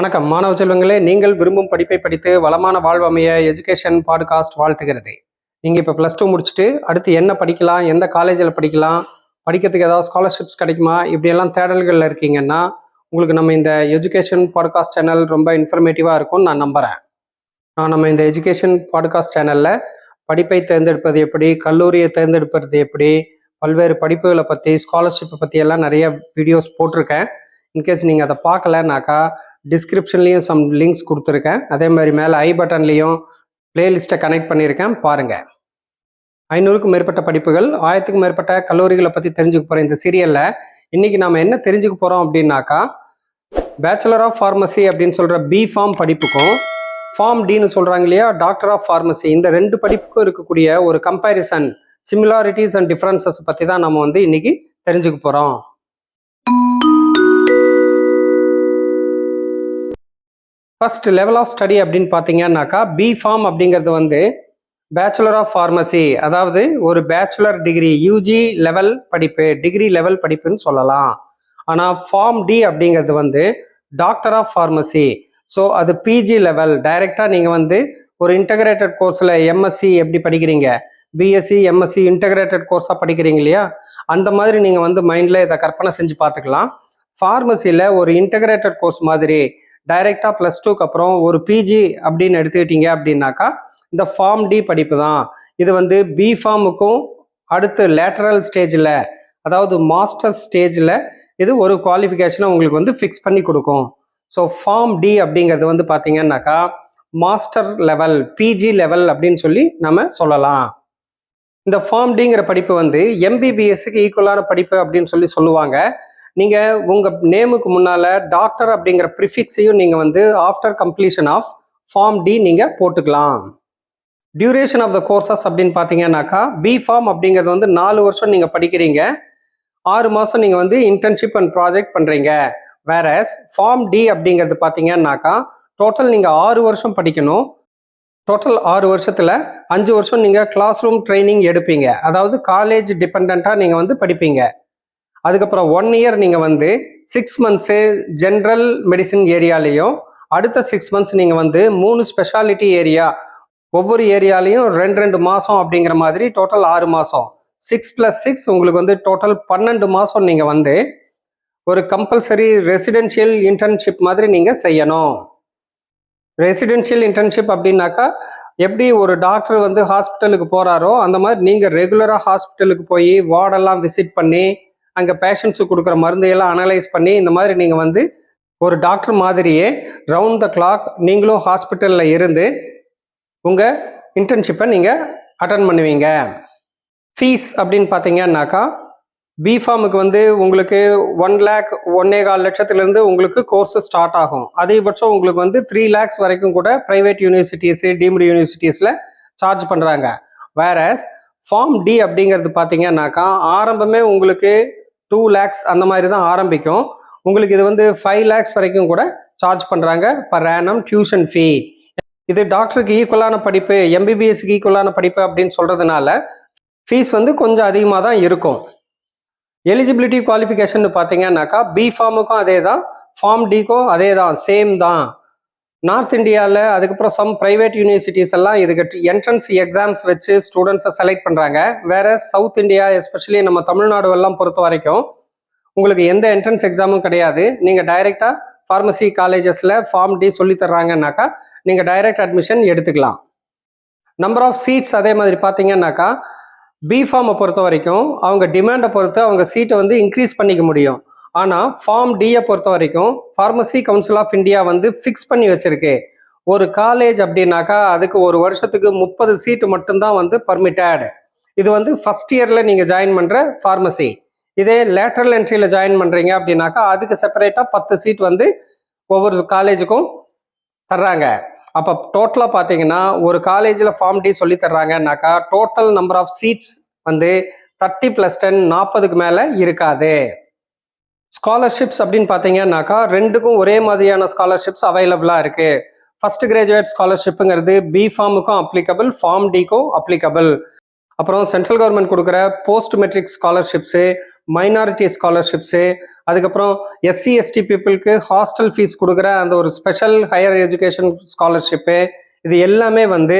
வணக்கம் மாணவ செல்வங்களே, நீங்கள் விரும்பும் படிப்பை படித்து வளமான வாழ்வு அமைய எஜுகேஷன் பாட்காஸ்ட் வாழ்த்துகிறது. நீங்கள் இப்போ +2 முடிச்சுட்டு அடுத்து என்ன படிக்கலாம், எந்த காலேஜில் படிக்கலாம், படிக்கிறதுக்கு ஏதாவது ஸ்காலர்ஷிப்ஸ் கிடைக்குமா, இப்படியெல்லாம் தேடல்களில் இருக்கீங்கன்னா உங்களுக்கு நம்ம இந்த எஜுகேஷன் பாட்காஸ்ட் சேனல் ரொம்ப இன்ஃபர்மேட்டிவாக இருக்கும்னு நான் நம்புகிறேன். நம்ம இந்த எஜுகேஷன் பாட்காஸ்ட் சேனலில் படிப்பை தேர்ந்தெடுப்பது எப்படி, கல்லூரியை தேர்ந்தெடுப்பது எப்படி, பல்வேறு படிப்புகளை பற்றி, ஸ்காலர்ஷிப்பை பற்றி எல்லாம் நிறைய வீடியோஸ் போட்டிருக்கேன். இன்கேஸ் நீங்கள் அதை பார்க்கலனாக்கா டிஸ்கிரிப்ஷன்லேயும் சம் லிங்க்ஸ் கொடுத்துருக்கேன். அதே மாதிரி மேலே ஐ பட்டன்லேயும் பிளேலிஸ்ட்டை கனெக்ட் பண்ணியிருக்கேன், பாருங்கள். 500க்கும் மேற்பட்ட படிப்புகள், 1000க்கும் மேற்பட்ட கல்லூரிகளை பற்றி தெரிஞ்சுக்க போகிற இந்த சீரியலில் இன்றைக்கி நாம் என்ன தெரிஞ்சுக்க போகிறோம் அப்படின்னாக்கா, பேச்சுலர் ஆஃப் ஃபார்மசி அப்படின்னு சொல்கிற B.Pharm படிப்புக்கும் ஃபார்ம் டின்னு சொல்கிறாங்க இல்லையா, டாக்டர் ஆஃப் ஃபார்மசி, இந்த ரெண்டு படிப்புக்கும் இருக்கக்கூடிய ஒரு கம்பேரிசன், சிமிலாரிட்டிஸ் அண்ட் டிஃப்ரென்சஸ் பற்றி தான் நம்ம இன்றைக்கி தெரிஞ்சுக்க போகிறோம். ஃபர்ஸ்ட் லெவல் ஆஃப் ஸ்டடி அப்படின்னு பார்த்தீங்கன்னாக்கா, B.Pharm அப்படிங்கிறது பேச்சுலர் ஆஃப் ஃபார்மசி, அதாவது ஒரு பேச்சுலர் டிகிரி, யூஜி லெவல் படிப்பு, டிகிரி லெவல் படிப்புன்னு சொல்லலாம். ஆனால் ஃபார்ம் டி அப்படிங்கிறது டாக்டர் ஆஃப் ஃபார்மசி. ஸோ அது பிஜி லெவல். டைரெக்டாக நீங்கள் ஒரு இன்டகிரேட்டட் கோர்ஸில் எம்எஸ்சி எப்படி படிக்கிறீங்க, பிஎஸ்சி எம்எஸ்சி இன்டகிரேட்டட் கோர்ஸாக படிக்கிறீங்க இல்லையா, அந்த மாதிரி நீங்கள் மைண்டில் இதை கற்பனை செஞ்சு பார்த்துக்கலாம். ஃபார்மசியில் ஒரு இன்டகிரேட்டட் கோர்ஸ் மாதிரி டைரெக்டாக +2க்கு அப்புறம் ஒரு பிஜி அப்படின்னு எடுத்துக்கிட்டீங்க அப்படின்னாக்கா இந்த ஃபார்ம் டி படிப்பு தான். இது B.Pharmக்கும் அடுத்து லேட்டரல் ஸ்டேஜில், அதாவது மாஸ்டர் ஸ்டேஜில் இது ஒரு குவாலிஃபிகேஷனை உங்களுக்கு ஃபிக்ஸ் பண்ணி கொடுக்கும். ஸோ ஃபார்ம் டி அப்படிங்கிறது பார்த்தீங்கன்னாக்கா மாஸ்டர் லெவல், பிஜி லெவல் அப்படின்னு சொல்லி நம்ம சொல்லலாம். இந்த ஃபார்ம் டிங்கிற படிப்பு எம்பிபிஎஸ்க்கு ஈக்குவலான படிப்பு அப்படின்னு சொல்லுவாங்க. நீங்கள் உங்கள் நேமுக்கு முன்னால் டாக்டர் அப்படிங்கிற ப்ரிஃபிக்ஸையும் நீங்கள் after completion of Pharm D நீங்கள் போட்டுக்கலாம். டியூரேஷன் ஆஃப் த கோர்சஸ் அப்படின்னு பார்த்தீங்கன்னாக்கா, B.Pharm அப்படிங்கிறது 4 வருஷம் நீங்கள் படிக்கிறீங்க, 6 மாதம் நீங்கள் இன்டர்ன்ஷிப் அண்ட் ப்ராஜெக்ட் பண்ணுறீங்க. வேறஸ் ஃபார்ம் டி அப்படிங்கிறது பார்த்தீங்கன்னாக்கா டோட்டல் நீங்கள் 6 வருஷம் படிக்கணும். டோட்டல் 6 வருஷத்தில் 5 வருஷம் நீங்கள் கிளாஸ் ரூம் ட்ரைனிங் எடுப்பீங்க, அதாவது காலேஜ் டிபெண்ட்டாக நீங்கள் படிப்பீங்க. அதுக்கப்புறம் 1 இயர் நீங்கள் 6 மந்த்ஸு ஜென்ரல் மெடிசின் ஏரியாலையும், அடுத்த 6 மந்த்ஸ் நீங்கள் 3 ஸ்பெஷாலிட்டி ஏரியா, ஒவ்வொரு ஏரியாலையும் 2 மாதம் அப்படிங்கிற மாதிரி டோட்டல் 6 மாதம். 6 + 6 உங்களுக்கு டோட்டல் 12 மாதம் நீங்கள் ஒரு கம்பல்சரி ரெசிடென்ஷியல் இன்டர்ன்ஷிப் மாதிரி நீங்கள் செய்யணும். ரெசிடென்ஷியல் இன்டர்ன்ஷிப் அப்படின்னாக்கா எப்படி ஒரு டாக்டர் ஹாஸ்பிட்டலுக்கு போகிறாரோ அந்த மாதிரி நீங்கள் ரெகுலராக ஹாஸ்பிட்டலுக்கு போய் வார்டெல்லாம் விசிட் பண்ணி அங்கே பேஷண்ட்ஸுக்கு கொடுக்குற மருந்தையெல்லாம் அனலைஸ் பண்ணி இந்த மாதிரி நீங்கள் ஒரு டாக்டர் மாதிரியே ரவுண்ட் த கிளாக் நீங்களும் ஹாஸ்பிட்டலில் இருந்து உங்கள் இன்டர்ன்ஷிப்பை நீங்கள் அட்டன் பண்ணுவீங்க. ஃபீஸ் அப்படின்னு பார்த்தீங்கன்னாக்கா B.Pharmக்கு உங்களுக்கு 1 lakh 1.25 லட்சத்துலேருந்து உங்களுக்கு கோர்ஸு ஸ்டார்ட் ஆகும். அதிகபட்சம் உங்களுக்கு 3 lakhs வரைக்கும் கூட ப்ரைவேட் யூனிவர்சிட்டிஸு, டீம்டு யூனிவர்சிட்டிஸில் சார்ஜ் பண்ணுறாங்க. வேறஸ் ஃபார்ம் டி அப்படிங்கிறது பார்த்தீங்கன்னாக்கா ஆரம்பமே உங்களுக்கு 2 lakhs அந்த மாதிரி தான் ஆரம்பிக்கும். உங்களுக்கு இது 5 lakhs வரைக்கும் கூட சார்ஜ் பண்ணுறாங்க பர் ஆனம் டியூஷன் ஃபீ. இது டாக்டருக்கு ஈக்குவலான படிப்பு, எம்பிபிஎஸ்க்கு ஈக்குவலான படிப்பு அப்படின்னு சொல்கிறதுனால ஃபீஸ் கொஞ்சம் அதிகமாக தான் இருக்கும். எலிஜிபிலிட்டி குவாலிஃபிகேஷன் பார்த்தீங்கன்னாக்கா B.Pharmக்கும் அதே தான், ஃபார்ம் டிக்கும் அதே தான், சேம் தான். நார்த் இந்தியாவில் அதுக்கப்புறம் சம் ப்ரைவேட் யூனிவர்சிட்டிஸ் எல்லாம் இதுக்கு என்ட்ரன்ஸ் எக்ஸாம்ஸ் வச்சு ஸ்டூடெண்ட்ஸை செலக்ட் பண்ணுறாங்க. வேற சவுத் இந்தியா, எஸ்பெஷலி நம்ம தமிழ்நாடு எல்லாம் பொறுத்த வரைக்கும் உங்களுக்கு எந்த என்ட்ரன்ஸ் எக்ஸாமும் கிடையாது. நீங்கள் டைரெக்டாக ஃபார்மசி காலேஜஸில் ஃபார்ம் டி சொல்லித்தர்றாங்கன்னாக்கா நீங்கள் டைரக்ட் அட்மிஷன் எடுத்துக்கலாம். நம்பர் ஆஃப் சீட்ஸ் அதே மாதிரி பார்த்தீங்கன்னாக்கா B.Pharm பொறுத்த வரைக்கும் அவங்க டிமாண்டை பொறுத்து அவங்க சீட்டை இன்க்ரீஸ் பண்ணிக்க முடியும். ஆனால் ஃபார்ம் டியை பொறுத்த வரைக்கும் Pharmacy Council of India fix பண்ணி வச்சிருக்கு. ஒரு காலேஜ் அப்படின்னாக்கா அதுக்கு ஒரு வருஷத்துக்கு 30 சீட்டு மட்டும்தான் பர்மிட்டட். இது ஃபர்ஸ்ட் இயரில் நீங்கள் ஜாயின் பண்ணுற ஃபார்மசி. இதே லேட்டரல் என்ட்ரியில் ஜாயின் பண்ணுறீங்க அப்படின்னாக்கா அதுக்கு செப்பரேட்டாக 10 சீட் ஒவ்வொரு காலேஜுக்கும் தர்றாங்க. அப்போ டோட்டலாக பார்த்தீங்கன்னா ஒரு காலேஜில் ஃபார்ம் டி சொல்லி தர்றாங்கன்னாக்கா டோட்டல் நம்பர் ஆஃப் சீட்ஸ் 30 + 10 40க்கு மேலே இருக்காது. ஸ்காலர்ஷிப்ஸ் அப்படின்னு பார்த்தீங்கன்னாக்கா ரெண்டுக்கும் ஒரே மாதிரியான ஸ்காலர்ஷிப்ஸ் அவைலபிளாக இருக்குது. ஃபர்ஸ்ட் கிராஜுவேட் ஸ்காலர்ஷிப்புங்கிறது B.Pharmக்கும் அப்ளிகபிள், ஃபார்ம் டிக்கும் அப்ளிகபிள். அப்புறம் சென்ட்ரல் கவர்மெண்ட் கொடுக்குற post matric scholarships, minority scholarships, அதுக்கப்புறம் எஸ்சி எஸ்டி பீப்புளுக்கு ஹாஸ்டல் ஃபீஸ் கொடுக்குற அந்த ஒரு ஸ்பெஷல் ஹையர் எஜுகேஷன் ஸ்காலர்ஷிப்பு, இது எல்லாமே வந்து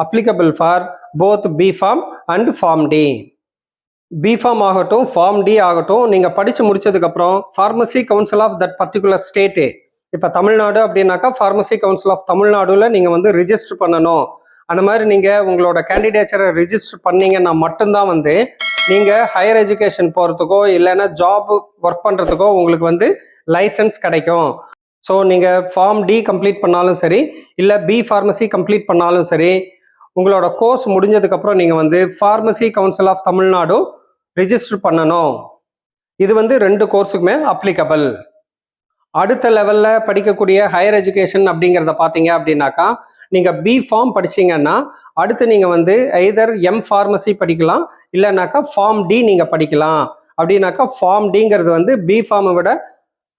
applicable for both B Pharm and Pharm D. B Pharm ஆகட்டும், ஃபார்ம் டி ஆகட்டும், நீங்கள் படித்து முடிச்சதுக்கப்புறம் Pharmacy Council of that particular state, இப்போ தமிழ்நாடு அப்படின்னாக்கா ஃபார்மசி கவுன்சில் ஆஃப் தமிழ்நாடுல நீங்கள் வந்து ரிஜிஸ்டர் பண்ணணும். அந்த மாதிரி நீங்கள் உங்களோட கேண்டிடேச்சரை ரிஜிஸ்டர் பண்ணீங்கன்னா மட்டும்தான் வந்து நீங்கள் ஹையர் எஜுகேஷன் போகிறதுக்கோ இல்லைன்னா ஜாப் ஒர்க் பண்ணுறதுக்கோ உங்களுக்கு வந்து லைசன்ஸ் கிடைக்கும். ஸோ நீங்கள் ஃபார்ம் டி கம்ப்ளீட் பண்ணாலும் சரி, இல்லை பி ஃபார்மசி கம்ப்ளீட் பண்ணாலும் சரி, உங்களோட கோர்ஸ் முடிஞ்சதுக்கப்புறம் நீங்கள் வந்து Pharmacy Council of Tamil Nadu register பண்ணணும். இது வந்து 2 கோர்ஸுக்குமே அப்ளிகபிள். அடுத்த லெவலில் படிக்கக்கூடிய ஹையர் எஜுகேஷன் அப்படிங்கிறத பார்த்தீங்க அப்படின்னாக்கா, நீங்கள் பி ஃபார்ம் படிச்சீங்கன்னா அடுத்து நீங்கள் வந்து எய்தர் எம் ஃபார்மசி படிக்கலாம், இல்லைனாக்கா ஃபார்ம் டி நீங்கள் படிக்கலாம். அப்படின்னாக்கா ஃபார்ம் டிங்கிறது வந்து பி ஃபார்மை விட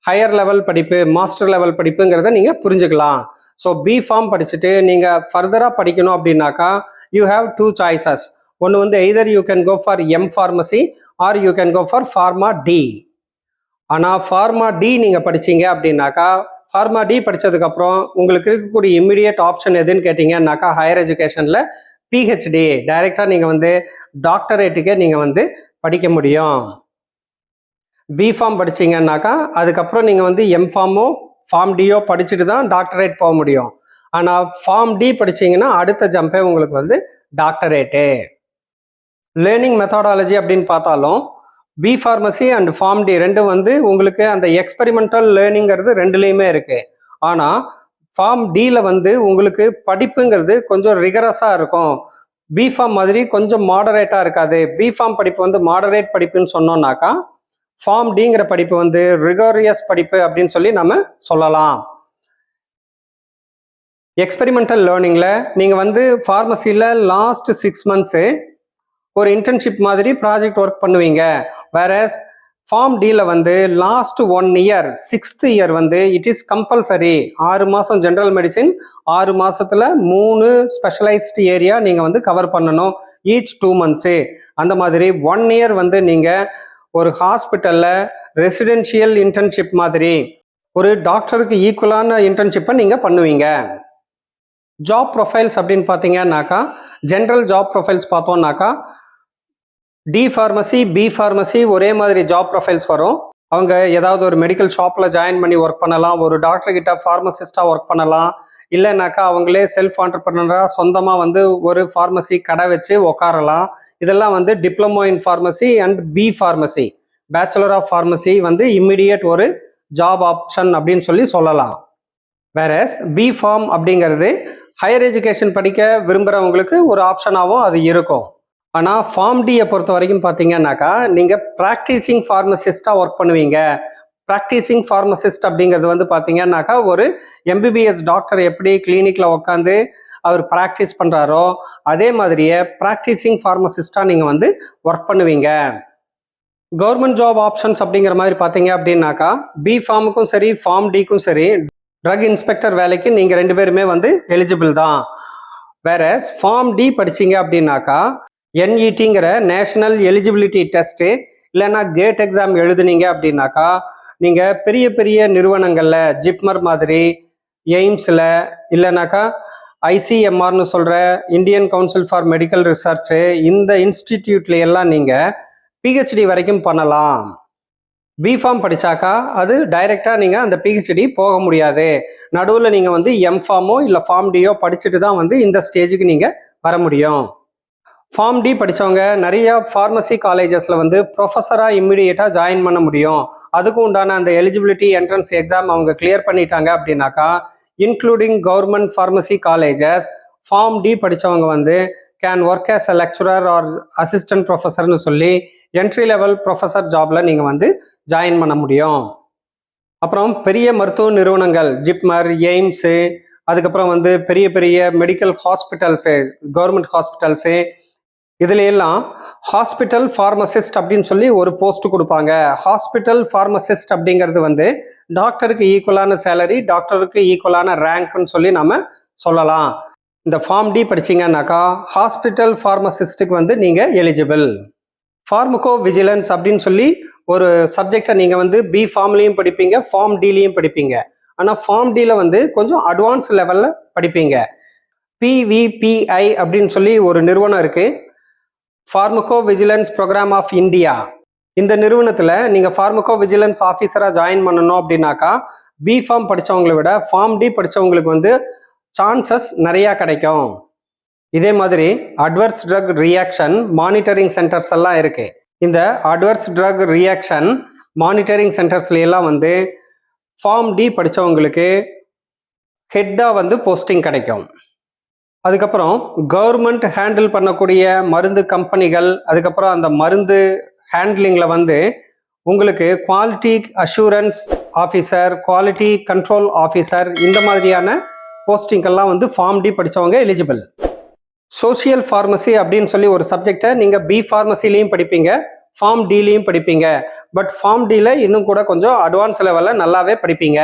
ஹையர் லெவல் படிப்பு, மாஸ்டர் லெவல் படிப்புங்கிறத நீங்கள் புரிஞ்சுக்கலாம். ஸோ பி ஃபார்ம் படிச்சுட்டு நீங்கள் ஃபர்தராக படிக்கணும் அப்படின்னாக்கா யூ ஹாவ் 2 சாய்ஸஸ். ஒன்று வந்து either you can go for M Pharmacy or you can go for Pharma D. ஆனால் ஃபார்மா டி நீங்கள் படிச்சீங்க அப்படின்னாக்கா, ஃபார்மா டி படித்ததுக்கப்புறம் உங்களுக்கு இருக்கக்கூடிய இம்மிடியட் ஆப்ஷன் எதுன்னு கேட்டிங்கன்னாக்கா, ஹையர் எஜுகேஷனில் பிஹெச்டி டைரெக்டாக நீங்கள் வந்து டாக்டரேட்டுக்கே நீங்கள் வந்து படிக்க முடியும். பிஃபார்ம் படிச்சிங்கன்னாக்கா அதுக்கப்புறம் நீங்கள் வந்து எம்ஃபார்மோ ஃபார்ம் டியோ படிச்சுட்டு தான் டாக்டரேட் போக முடியும். ஆனால் ஃபார்ம் டி படிச்சிங்கன்னா அடுத்த ஜம்பே உங்களுக்கு வந்து டாக்டரேட்டு. லேர்னிங் மெத்தடாலஜி அப்படின்னு பார்த்தாலும் B Pharmacy and Pharm D ரெண்டும் வந்து உங்களுக்கு அந்த எக்ஸ்பெரிமெண்டல் லேர்னிங்கிறது ரெண்டுலேயுமே இருக்குது. ஆனால் ஃபார்ம் டியில் வந்து உங்களுக்கு படிப்புங்கிறது கொஞ்சம் ரிகரஸாக இருக்கும். பிஃபார்ம் மாதிரி கொஞ்சம் மாடரேட்டாக இருக்காது. பிஃபார்ம் படிப்பு வந்து மாடரேட் படிப்புன்னு சொன்னோம்னாக்கா, ஃபார்ம் டிங்கிற படிப்பு வந்து ரிகோரியஸ் படிப்பு அப்படின்னு சொல்லி நம்ம சொல்லலாம். எக்ஸ்பெரிமெண்டல் லேர்னிங்கில் நீங்கள் வந்து ஃபார்மசியில் லாஸ்ட் 6 மந்த்ஸு ஒரு இன்டர்ன்ஷிப் மாதிரி ப்ராஜெக்ட் ஒர்க் பண்ணுவீங்க. வேறஸ் ஃபார்ம் டியில் வந்து லாஸ்ட் 1 இயர் 6th இயர் வந்து இட் இஸ் கம்பல்சரி. 6 மாதம் ஜென்ரல் மெடிசின், 6 மாதத்தில் 3 ஸ்பெஷலைஸ்டு ஏரியா நீங்கள் வந்து கவர் பண்ணணும் ஈச் 2 மந்த்ஸு. அந்த மாதிரி 1 இயர் வந்து நீங்கள் ஒரு ஹாஸ்பிட்டலில் ரெசிடென்ஷியல் இன்டர்ன்ஷிப் மாதிரி ஒரு டாக்டருக்கு ஈக்குவலான இன்டர்ன்ஷிப்பை நீங்கள் பண்ணுவீங்க. ஜாப் ப்ரொஃபைல்ஸ் அப்படின்னு பார்த்தீங்கன்னாக்கா, ஜென்ரல் ஜாப் ப்ரொஃபைல்ஸ் பார்த்தோம்னாக்கா டி ஃபார்மசி பி ஃபார்மசி ஒரே மாதிரி ஜாப் ப்ரொஃபைல்ஸ் வரும். அவங்க ஏதாவது ஒரு மெடிக்கல் ஷாப்பில் ஜாயின் பண்ணி ஒர்க் பண்ணலாம், ஒரு டாக்டர் கிட்ட ஃபார்மசிஸ்டாக ஒர்க் பண்ணலாம், இல்லைனாக்கா அவங்களே செல்ஃப் ஆண்டர்பிரனராக சொந்தமாக வந்து ஒரு ஃபார்மசி கடை வச்சு உட்காரலாம். இதெல்லாம் வந்து diploma in pharmacy and B pharmacy, bachelor of pharmacy வந்து இம்மிடியட் ஒரு ஜாப் ஆப்ஷன் அப்படின்னு சொல்லி சொல்லலாம். வேறஸ் பி ஃபார்ம் அப்படிங்கிறது ஹையர் எஜுகேஷன் படிக்க விரும்புகிறவங்களுக்கு ஒரு ஆப்ஷனாகவும் அது இருக்கும். ஆனால் ஃபார்ம் டியை பொறுத்த வரைக்கும் பார்த்தீங்கன்னாக்கா, நீங்கள் ப்ராக்டிசிங் ஃபார்மசிஸ்டாக ஒர்க் பண்ணுவீங்க. ப்ராக்டிசிங் ஃபார்மசிஸ்ட் அப்படிங்கிறது வந்து பார்த்தீங்கன்னாக்கா, ஒரு எம்பிபிஎஸ் டாக்டர் எப்படி கிளினிக்கில் உட்காந்து அவர் ப்ராக்டிஸ் பண்ணுறாரோ அதே மாதிரியே ப்ராக்டிசிங் ஃபார்மசிஸ்டாக நீங்கள் வந்து ஒர்க் பண்ணுவீங்க. கவர்மெண்ட் ஜாப் ஆப்ஷன்ஸ் அப்படிங்கிற மாதிரி பார்த்தீங்க அப்படின்னாக்கா, பி ஃபார்முக்கும் சரி ஃபார்ம் டிக்கும் சரி ட்ரக் இன்ஸ்பெக்டர் வேலைக்கு நீங்கள் 2 பேருமே வந்து எலிஜிபிள் தான். வேற ஃபார்ம் டி படிச்சிங்க அப்படின்னாக்கா, என்இடிங்கிற நேஷனல் எலிஜிபிலிட்டி டெஸ்ட்டு இல்லைன்னா கேட் எக்ஸாம் எழுதுனீங்க அப்படின்னாக்கா, நீங்கள் பெரிய பெரிய நிறுவனங்களில் ஜிப்மர் மாதிரி, எய்ம்ஸில் இல்லைனாக்கா ஐசிஎம்ஆர்னு சொல்கிற Indian council for medical research, இந்த இன்ஸ்டிடியூட்ல எல்லாம் நீங்கள் பிஹெச்டி வரைக்கும் பண்ணலாம். பிஃபார்ம் படித்தாக்கா அது டைரெக்டாக நீங்கள் அந்த பிஹெச்டி போக முடியாது. நடுவில் நீங்கள் வந்து எம்ஃபார்மோ இல்லை ஃபார்ம் டியோ படிச்சுட்டு தான் வந்து இந்த ஸ்டேஜுக்கு நீங்கள் வர முடியும். ஃபார்ம் டி படித்தவங்க நிறைய ஃபார்மசி காலேஜஸில் வந்து ப்ரொஃபஸராக இம்மிடியேட்டாக ஜாயின் பண்ண முடியும். அதுக்கு உண்டான அந்த எலிஜிபிலிட்டி என்ட்ரன்ஸ் எக்ஸாம் அவங்க கிளியர் பண்ணிட்டாங்க அப்படின்னாக்கா, including government pharmacy colleges, pharm D படித்தவங்க வந்து can work as a lecturer or assistant ப்ரொஃபஸர்னு சொல்லி என்ட்ரி லெவல் ப்ரொஃபஸர் ஜாபில் நீங்கள் வந்து ஜாயின் பண்ண முடியும். அப்புறம் பெரிய மருத்துவ நிறுவனங்கள் ஜிப்மர், எய்ம்ஸு, அதுக்கப்புறம் வந்து பெரிய பெரிய மெடிக்கல் ஹாஸ்பிட்டல்ஸு, கவர்மெண்ட் ஹாஸ்பிட்டல்ஸு, இதுல எல்லாம் ஹாஸ்பிட்டல் ஃபார்மசிஸ்ட் அப்படின்னு சொல்லி ஒரு போஸ்ட் கொடுப்பாங்க. ஹாஸ்பிட்டல் ஃபார்மசிஸ்ட் அப்படிங்கிறது வந்து டாக்டருக்கு ஈக்குவலான சேலரி, டாக்டருக்கு ஈக்குவலான ரேங்க்னு சொல்லி நம்ம சொல்லலாம். இந்த ஃபார்ம் டி படிச்சீங்கன்னாக்கா ஹாஸ்பிட்டல் ஃபார்மசிஸ்ட்டுக்கு வந்து நீங்கள் எலிஜிபிள். ஃபார்மகோ விஜிலன்ஸ் அப்படின்னு சொல்லி ஒரு சப்ஜெக்டை நீங்கள் வந்து பி ஃபார்ம்லேயும் படிப்பீங்க, ஃபார்ம் டிலையும் படிப்பீங்க. ஆனால் ஃபார்ம் டியில் வந்து கொஞ்சம் அட்வான்ஸ் லெவலில் படிப்பீங்க. PVPI அப்படின்னு சொல்லி ஒரு நிறுவனம் இருக்குது, pharmacovigilance programme of India. இந்த நிறுவனத்தில் நீங்கள் ஃபார்மகோ விஜிலன்ஸ் ஆஃபீஸராக ஜாயின் பண்ணணும் அப்படின்னாக்கா பி ஃபார்ம் படித்தவங்களை விட ஃபார்ம் டி படித்தவங்களுக்கு வந்து சான்சஸ் நிறையா கிடைக்கும். இதே மாதிரி adverse drug reaction monitoring centres எல்லாம் இருக்கு. இந்த அட்வர்ஸ் ட்ரக் ரியாக்ஷன் மானிட்டரிங் சென்டர்ஸ்ல எல்லாம் வந்து ஃபார்ம் டி படித்தவங்களுக்கு ஹெட்டாக வந்து போஸ்டிங் கிடைக்கும். அதுக்கப்புறம் கவர்மெண்ட் ஹேண்டில் பண்ணக்கூடிய மருந்து கம்பெனிகள், அதுக்கப்புறம் அந்த மருந்து ஹேண்ட்லிங்கில் வந்து உங்களுக்கு quality assurance officer, quality control officer, இந்த மாதிரியான போஸ்டிங்கெல்லாம் வந்து ஃபார்ம் டி படித்தவங்க எலிஜிபிள். சோஷியல் ஃபார்மசி அப்படின்னு சொல்லி ஒரு சப்ஜெக்டை நீங்கள் பி ஃபார்மசிலையும் படிப்பீங்க, ஃபார்ம் டிலையும் படிப்பீங்க. பட் ஃபார்ம் டியில் இன்னும் கூட கொஞ்சம் அட்வான்ஸ் லெவலில் நல்லாவே படிப்பீங்க.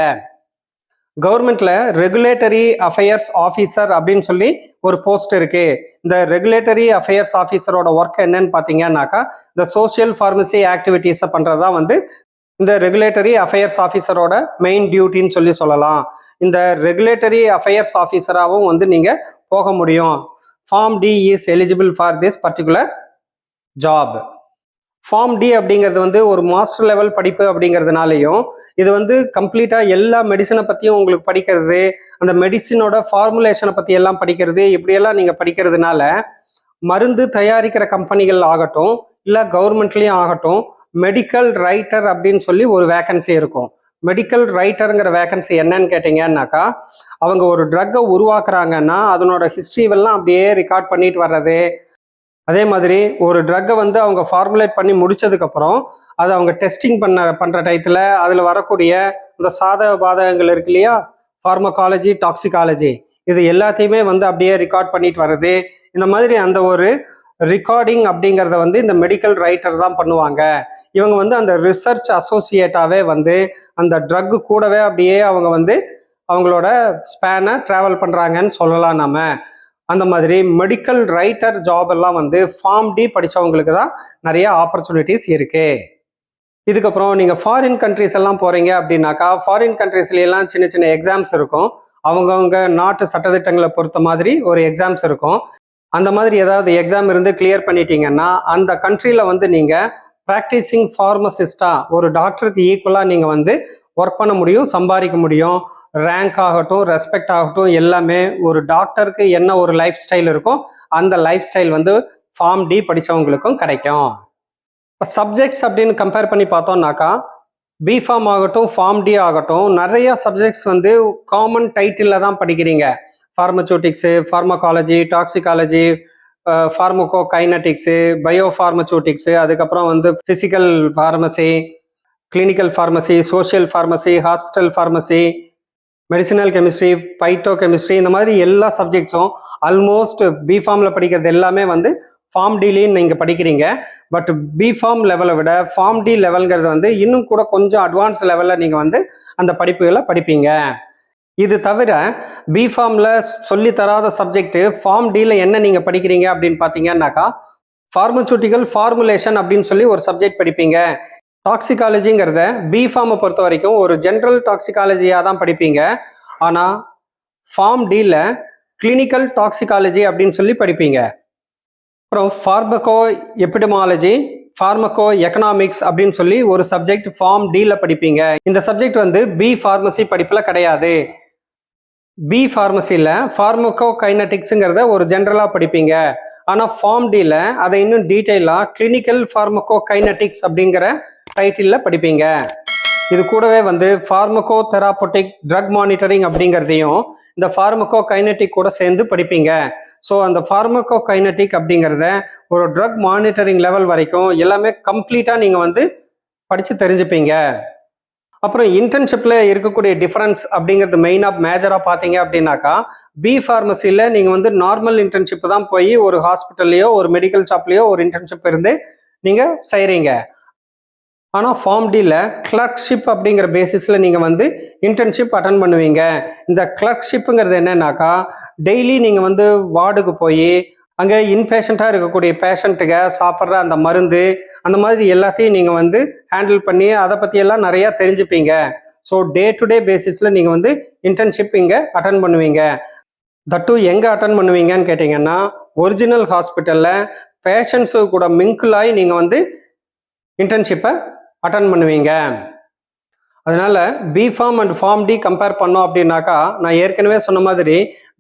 கவர்மெண்ட்ல ரெகுலேட்டரி அஃபேர்ஸ் ஆஃபீஸர் அப்படின்னு சொல்லி ஒரு போஸ்ட் இருக்கு. இந்த ரெகுலேட்டரி அஃபேர்ஸ் ஆஃபீஸரோட ஒர்க் என்னன்னு பார்த்தீங்கன்னாக்கா இந்த சோஷியல் ஃபார்மசி ஆக்டிவிட்டீஸை பண்ணுறதா வந்து இந்த ரெகுலேட்டரி அஃபேர்ஸ் ஆஃபீஸரோட மெயின் டியூட்டின்னு சொல்லி சொல்லலாம். இந்த ரெகுலேட்டரி அஃபேர்ஸ் ஆஃபீஸராகவும் வந்து நீங்கள் போக முடியும். Pharm D is eligible for this particular job. Pharm D அப்படிங்கிறது வந்து ஒரு மாஸ்டர் லெவல் படிப்பு அப்படிங்கிறதுனாலையும் இது வந்து கம்ப்ளீட்டாக எல்லா மெடிசனை பற்றியும் உங்களுக்கு படிக்கிறது, அந்த மெடிசினோட ஃபார்முலேஷனை பற்றி எல்லாம் படிக்கிறது, இப்படியெல்லாம் நீங்கள் படிக்கிறதுனால மருந்து தயாரிக்கிற கம்பெனிகள் ஆகட்டும் இல்லை கவர்மெண்ட்லேயும் ஆகட்டும் மெடிக்கல் ரைட்டர் அப்படின்னு சொல்லி ஒரு வேக்கன்சி இருக்கும். மெடிக்கல் ரைட்டருங்கிற வேக்கன்சி என்னன்னு கேட்டிங்கன்னாக்கா அவங்க ஒரு ட்ரக்கை உருவாக்குறாங்கன்னா அதனோட ஹிஸ்ட்ரிவெல்லாம் அப்படியே ரெக்கார்ட் பண்ணிட்டு வர்றது, அதே மாதிரி ஒரு ட்ரக்கை வந்து அவங்க ஃபார்முலேட் பண்ணி முடிச்சதுக்கப்புறம் அதை அவங்க டெஸ்டிங் பண்ணுற டயத்தில் அதில் வரக்கூடிய இந்த சாதக பாதகங்கள் இருக்கு இல்லையா, ஃபார்மகாலஜி, டாக்ஸிகாலஜி, இது எல்லாத்தையுமே வந்து அப்படியே ரெக்கார்ட் பண்ணிட்டு வர்றது. இந்த மாதிரி அந்த ஒரு ரெக்கார்டிங் அப்படிங்கிறத வந்து இந்த மெடிக்கல் ரைட்டர் தான் பண்ணுவாங்க. இவங்க வந்து அந்த ரிசர்ச் அசோசியேட்டாகவே வந்து அந்த ட்ரக்கு கூடவே அப்படியே அவங்க வந்து அவங்களோட ஸ்பேனை ட்ராவல் பண்ணுறாங்கன்னு சொல்லலாம் நாம. அந்த மாதிரி மெடிக்கல் ரைட்டர் ஜாப் எல்லாம் வந்து ஃபார்ம் டி படித்தவங்களுக்கு தான் நிறைய ஆப்பர்ச்சுனிட்டிஸ் இருக்கு. இதுக்கப்புறம் நீங்கள் ஃபாரின் கண்ட்ரிஸ் எல்லாம் போகிறீங்க அப்படின்னாக்கா ஃபாரின் கண்ட்ரிஸ்லாம் சின்ன சின்ன எக்ஸாம்ஸ் இருக்கும். அவங்கவுங்க நாட்டு சட்டத்திட்டங்களை பொறுத்த மாதிரி ஒரு எக்ஸாம்ஸ் இருக்கும். அந்த மாதிரி ஏதாவது எக்ஸாம் இருந்து கிளியர் பண்ணிட்டீங்கன்னா அந்த கண்ட்ரியில் வந்து நீங்கள் ப்ராக்டிசிங் ஃபார்மசிஸ்டாக ஒரு டாக்டருக்கு ஈக்குவலாக நீங்கள் வந்து ஒர்க் பண்ண முடியும், சம்பாதிக்க முடியும். ரேங்க் ஆகட்டும், ரெஸ்பெக்ட் ஆகட்டும், எல்லாமே ஒரு டாக்டருக்கு என்ன ஒரு லைஃப் ஸ்டைல் இருக்கும் அந்த லைஃப் ஸ்டைல் வந்து ஃபார்ம் டி படித்தவங்களுக்கும் கிடைக்கும். இப்போ சப்ஜெக்ட்ஸ் அப்படின்னு கம்பேர் பண்ணி பார்த்தோம்னாக்கா பி ஃபார்ம் ஆகட்டும், ஃபார்ம் டி ஆகட்டும், நிறைய சப்ஜெக்ட்ஸ் வந்து காமன் டைட்டிலில் தான் படிக்கிறீங்க. ஃபார்மசூட்டிக்ஸு, ஃபார்மகாலஜி, டாக்ஸிகாலஜி, ஃபார்மகோ கைனட்டிக்ஸு, பயோ ஃபார்மசூட்டிக்ஸு, அதுக்கப்புறம் வந்து physical pharmacy, clinical pharmacy, social pharmacy, hospital pharmacy, medicinal chemistry, phyto chemistry, இந்த மாதிரி எல்லா சப்ஜெக்ட்ஸும் ஆல்மோஸ்ட் பி ஃபார்மில் படிக்கிறது எல்லாமே வந்து ஃபார்ம் டிலையும் நீங்கள் படிக்கிறீங்க. பட் பி ஃபார்ம் லெவலை விட ஃபார்ம் டி லெவல்ங்கிறது வந்து இன்னும் கூட கொஞ்சம் அட்வான்ஸ் லெவலில் நீங்கள் வந்து அந்த படிப்புகளை படிப்பீங்க. இது தவிர பி ஃபார்மில் சொல்லி தராத சப்ஜெக்ட் ஃபார்ம் டியில் என்ன நீங்கள் படிக்கிறீங்க அப்படின்னு பார்த்தீங்கன்னாக்கா ஃபார்மசூட்டிக்கல் ஃபார்முலேஷன் அப்படின்னு சொல்லி ஒரு சப்ஜெக்ட் படிப்பீங்க. டாக்ஸிகாலஜிங்கிறத பி ஃபார்மை பொறுத்த வரைக்கும் ஒரு ஜென்ரல் டாக்ஸிகாலஜியாக தான் படிப்பீங்க. ஆனால் ஃபார்ம் டியில் கிளினிக்கல் டாக்ஸிகாலஜி அப்படின்னு சொல்லி படிப்பீங்க. அப்புறம் ஃபார்மகோ எபிடமாலஜி, ஃபார்மகோ எக்கனாமிக்ஸ் அப்படின்னு சொல்லி ஒரு சப்ஜெக்ட் ஃபார்ம் டியில் படிப்பீங்க. இந்த சப்ஜெக்ட் வந்து பி ஃபார்மசி படிப்பில் கிடையாது. பி ஃபார்மசியில் ஃபார்மகோ கைனட்டிக்ஸுங்கிறத ஒரு ஜென்ரலாக படிப்பீங்க. ஆனால் ஃபார்ம் டியில் அதை இன்னும் டீட்டெயிலாக கிளினிக்கல் ஃபார்மகோ கைனட்டிக்ஸ் அப்படிங்கிற டைட்டிலில் படிப்பீங்க. இது கூடவே வந்து ஃபார்மகோ தெராபோட்டிக் ட்ரக் மானிட்டரிங் அப்படிங்கிறதையும் இந்த ஃபார்மகோ கைனட்டிக் கூட சேர்ந்து படிப்பீங்க. ஸோ அந்த ஃபார்மகோ கைனட்டிக் அப்படிங்கிறத ஒரு ட்ரக் மானிட்டரிங் லெவல் வரைக்கும் எல்லாமே கம்ப்ளீட்டாக நீங்கள் வந்து படித்து தெரிஞ்சுப்பீங்க. அப்புறம் இன்டர்ன்ஷிப்பில் இருக்கக்கூடிய டிஃப்ரென்ஸ் அப்படிங்கிறது மெயினாக மேஜராக பார்த்தீங்க அப்படின்னாக்கா பி ஃபார்மசியில் நீங்கள் வந்து நார்மல் இன்டர்ன்ஷிப் தான் போய் ஒரு ஹாஸ்பிட்டல்லையோ ஒரு மெடிக்கல் ஷாப்லேயோ ஒரு இன்டர்ன்ஷிப் இருந்து நீங்கள் செய்கிறீங்க. ஆனால் ஃபார்ம் டியில் கிளர்க்ஷிப் அப்படிங்கிற பேசிஸில் நீங்கள் வந்து இன்டர்ன்ஷிப் அட்டன் பண்ணுவீங்க. இந்த கிளர்க்ஷிப்புங்கிறது என்னன்னாக்கா, டெய்லி நீங்கள் வந்து வார்டுக்கு போய் அங்கே இன்பேஷண்ட்டாக இருக்கக்கூடிய பேஷண்ட்டுங்க சாப்பிட்ற அந்த மருந்து அந்த மாதிரி எல்லாத்தையும் நீங்கள் வந்து ஹேண்டில் பண்ணி அதை பற்றியெல்லாம் நிறையா தெரிஞ்சுப்பீங்க. ஸோ டே டு டே பேசிஸில் நீங்கள் வந்து இன்டர்ன்ஷிப் இங்கே அட்டன் பண்ணுவீங்க. தட்டு எங்கே அட்டன் பண்ணுவீங்கன்னு கேட்டிங்கன்னா, ஒரிஜினல் ஹாஸ்பிட்டலில் பேஷண்ட்ஸு கூட மிங்கிள் ஆகி நீங்கள் வந்து இன்டர்ன்ஷிப்பை அட்டன் பண்ணுவீங்க. அதனால B Pharm and Pharm D compare பண்ணோம் அப்படின்னாக்கா, நான் ஏற்கனவே சொன்ன மாதிரி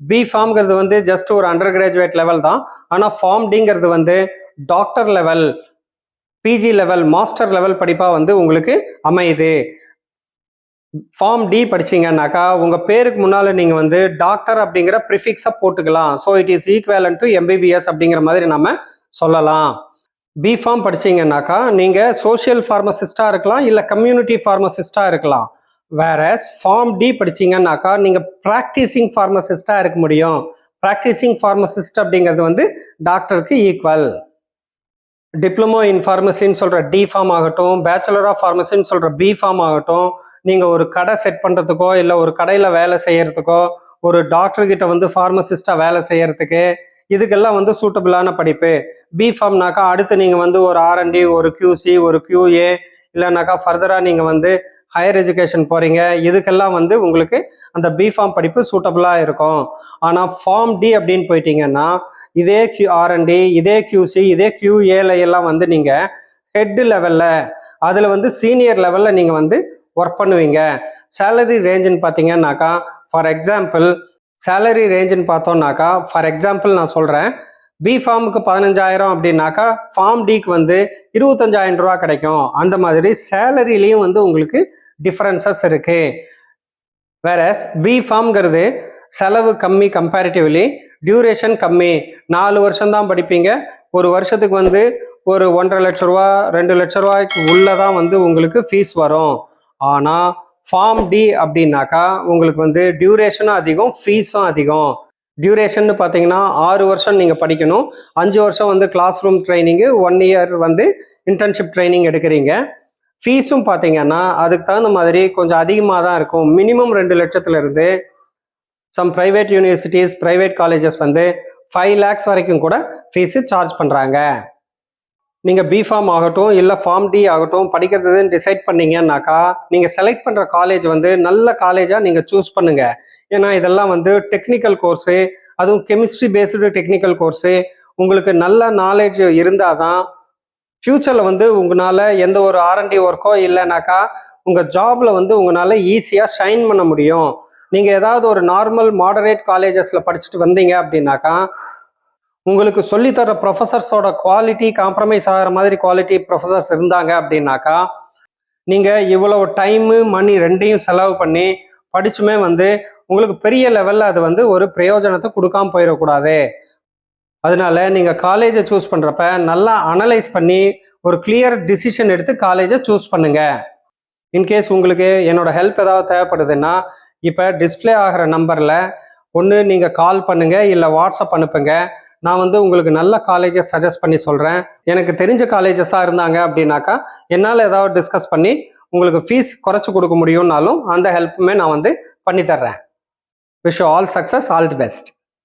பி ஃபார்ம்ங்கிறது வந்து ஜஸ்ட் ஒரு அண்டர் கிராஜுவேட் லெவல் தான். ஆனால் ஃபார்ம் டிங்கிறது வந்து doctor level, PG level, master level படிப்பாக வந்து உங்களுக்கு அமையுது. ஃபார்ம் டி படிச்சீங்கன்னாக்கா உங்கள் பேருக்கு முன்னால் நீங்கள் வந்து டாக்டர் அப்படிங்கிற ப்ரிஃபிக்ஸை போட்டுக்கலாம். So it is equivalent to MBBS அப்படிங்கிற மாதிரி நம்ம சொல்லலாம். பி ஃபார்ம் படிச்சீங்கன்னாக்கா நீங்கள் சோஷியல் ஃபார்மசிஸ்டாக இருக்கலாம், இல்லை கம்யூனிட்டி ஃபார்மசிஸ்டாக இருக்கலாம். வேற ஃபார்ம் டி படிச்சீங்கன்னாக்கா நீங்கள் ப்ராக்டிசிங் ஃபார்மசிஸ்டாக இருக்க முடியும். ப்ராக்டிசிங் ஃபார்மசிஸ்ட் அப்படிங்கிறது வந்து டாக்டருக்கு ஈக்குவல். டிப்ளமோ இன் ஃபார்மசின்னு சொல்கிற டி ஃபார்ம் ஆகட்டும், பேச்சுலர் ஆஃப் ஃபார்மசின்னு சொல்கிற பி ஃபார்ம் ஆகட்டும், நீங்கள் ஒரு கடை செட் பண்ணுறதுக்கோ இல்லை ஒரு கடையில் வேலை செய்யறதுக்கோ, ஒரு டாக்டர்கிட்ட வந்து ஃபார்மசிஸ்டாக வேலை செய்யறதுக்கு, இதுக்கெல்லாம் வந்து சூட்டபிளான படிப்பு. பி ஃபார்ம்னாக்கா அடுத்து நீங்கள் வந்து ஒரு ஆர்என்டி, ஒரு கியூசி, ஒரு கியூஏ, இல்லைனாக்கா ஃபர்தராக நீங்கள் வந்து ஹையர் எஜுகேஷன் போகிறீங்க. இதுக்கெல்லாம் வந்து உங்களுக்கு அந்த பி ஃபார்ம் படிப்பு சூட்டபிளாக இருக்கும். ஆனால் ஃபார்ம் டி அப்படின்னு போயிட்டீங்கன்னா இதே ஆர்என்டி, இதே கியூசி, இதே கியூஏல எல்லாம் வந்து நீங்கள் ஹெட் லெவலில், அதில் வந்து சீனியர் லெவலில் நீங்கள் வந்து ஒர்க் பண்ணுவீங்க. சேலரி ரேஞ்சுன்னு பார்த்தீங்கன்னாக்கா, ஃபார் எக்ஸாம்பிள் சேலரி ரேஞ்சுன்னு பார்த்தோம்னாக்கா, ஃபார் எக்ஸாம்பிள் நான் சொல்கிறேன், பி ஃபார்முக்கு 15,000 அப்படின்னாக்கா ஃபார்ம் டிக்கு வந்து 25,000 ரூபா கிடைக்கும். அந்த மாதிரி சேலரிலையும் வந்து உங்களுக்கு டிஃப்ரென்சஸ் இருக்கு. வேற பி ஃபார்ம்ங்கிறது செலவு கம்மி, கம்பேரிட்டிவ்லி டியூரேஷன் கம்மி. 4 வருஷம் தான் படிப்பீங்க. ஒரு வருஷத்துக்கு வந்து ஒரு 1,50,000 லட்ச ரூபா, 2 லட்ச ரூபாய்க்கு உள்ளதான் வந்து உங்களுக்கு ஃபீஸ் வரும். ஆனால் ஃபார்ம் டி அப்படின்னாக்கா உங்களுக்கு வந்து டியூரேஷனும் அதிகம், ஃபீஸும் அதிகம். டியூரேஷன் பார்த்தீங்கன்னா 6 வருஷம் நீங்கள் படிக்கணும். 5 வருஷம் வந்து கிளாஸ் ரூம் ட்ரைனிங்கு, 1 இயர் வந்து இன்டர்ன்ஷிப் ட்ரைனிங் எடுக்கிறீங்க. ஃபீஸும் பார்த்தீங்கன்னா அதுக்கு தகுந்த மாதிரி கொஞ்சம் அதிகமாக தான் இருக்கும். மினிமம் 2 லட்சத்துலேருந்து some private universities, private colleges வந்து 5 lakhs வரைக்கும் கூட ஃபீஸு சார்ஜ் பண்ணுறாங்க. நீங்கள் பி ஃபார்ம் ஆகட்டும் இல்லை ஃபார்ம் டி ஆகட்டும் படிக்கிறதுன்னு டிசைட் பண்ணீங்கன்னாக்கா, நீங்கள் செலக்ட் பண்ணுற காலேஜ் வந்து நல்ல காலேஜாக நீங்கள் சூஸ் பண்ணுங்கள். ஏன்னா இதெல்லாம் வந்து டெக்னிக்கல் கோர்ஸு, அதுவும் கெமிஸ்ட்ரி பேஸ்டு டெக்னிக்கல் கோர்ஸு. உங்களுக்கு நல்ல நாலேஜ் இருந்தால் தான் ஃப்யூச்சரில் வந்து உங்களால் எந்த ஒரு ஆர்என்டி ஒர்க்கோ இல்லைனாக்கா உங்கள் ஜாபில் வந்து உங்களால் ஈஸியாக ஷைன் பண்ண முடியும். நீங்கள் ஏதாவது ஒரு நார்மல் மாடரேட் காலேஜஸில் படிச்சுட்டு வந்தீங்க அப்படின்னாக்கா, உங்களுக்கு சொல்லித்தர ப்ரொஃபஸர்ஸோட குவாலிட்டி காம்ப்ரமைஸ் ஆகிற மாதிரி குவாலிட்டி ப்ரொஃபஸர்ஸ் இருந்தாங்க அப்படின்னாக்கா, நீங்கள் இவ்வளோ டைமு மணி ரெண்டையும் செலவு பண்ணி படிச்சுமே வந்து உங்களுக்கு பெரிய லெவலில் அது வந்து ஒரு பிரயோஜனத்தை கொடுக்காம போயிடக்கூடாது. அதனால நீங்கள் காலேஜை சூஸ் பண்ணுறப்ப நல்லா அனலைஸ் பண்ணி ஒரு கிளியர் டிசிஷன் எடுத்து காலேஜை சூஸ் பண்ணுங்க. இன்கேஸ் உங்களுக்கு என்னோட ஹெல்ப் ஏதாவது தேவைப்படுதுன்னா, இப்போ டிஸ்பிளே ஆகிற நம்பரில் ஒன்று நீங்கள் கால் பண்ணுங்கள், இல்லை வாட்ஸ்அப் அனுப்புங்க. நான் வந்து உங்களுக்கு நல்ல காலேஜஸ் சஜஸ்ட் பண்ணி சொல்கிறேன். எனக்கு தெரிஞ்ச காலேஜஸாக இருந்தாங்க அப்படின்னாக்கா என்னால் ஏதாவது டிஸ்கஸ் பண்ணி உங்களுக்கு ஃபீஸ் குறைச்சி கொடுக்க முடியும்னாலும் அந்த ஹெல்ப்புமே நான் வந்து பண்ணித்தர்றேன். Wish you all success, all the best.